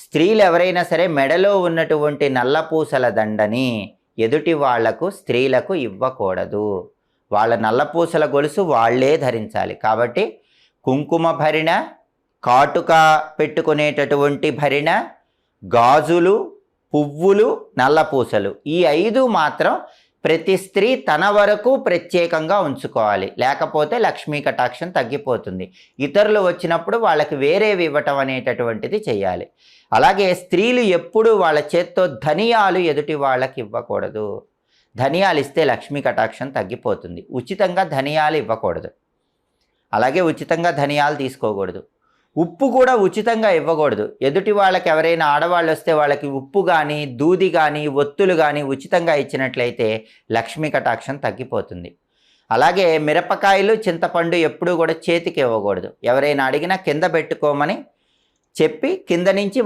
స్త్రీలు ఎవరైనా సరే మెడలో ఉన్నటువంటి నల్లపూసల దండని ఎదుటి వాళ్లకు స్త్రీలకు ఇవ్వకూడదు. వాళ్ళ నల్లపూసల గొలుసు వాళ్ళే ధరించాలి. కాబట్టి కుంకుమ భరిణ, కాటుక పెట్టుకునేటటువంటి భరిణ, గాజులు, పువ్వులు, నల్లపూసలు ఈ 5 మాత్రం ప్రతి స్త్రీ తన వరకు ప్రత్యేకంగా ఉంచుకోవాలి. లేకపోతే లక్ష్మీ కటాక్షం తగ్గిపోతుంది. ఇతరులు వచ్చినప్పుడు వాళ్ళకి వేరేవి ఇవ్వటం అనేటటువంటిది చేయాలి. అలాగే స్త్రీలు ఎప్పుడు వాళ్ళ చేత్తో ధనియాలు ఎదుటి వాళ్ళకి ఇవ్వకూడదు. ధనియాలు ఇస్తే లక్ష్మీ కటాక్షం తగ్గిపోతుంది. ఉచితంగా ధనియాలు ఇవ్వకూడదు. అలాగే ఉచితంగా ధనియాలు తీసుకోకూడదు. ఉప్పు కూడా ఉచితంగా ఇవ్వకూడదు. ఎదుటి వాళ్ళకి ఎవరైనా ఆడవాళ్ళు వస్తే వాళ్ళకి ఉప్పు కానీ, దూది కానీ, ఒత్తులు కానీ ఉచితంగా ఇచ్చినట్లయితే లక్ష్మీ కటాక్షం తగ్గిపోతుంది. అలాగే మిరపకాయలు, చింతపండు ఎప్పుడూ కూడా చేతికి ఇవ్వకూడదు. ఎవరైనా అడిగినా కింద పెట్టుకోమని చెప్పి కింద నుంచి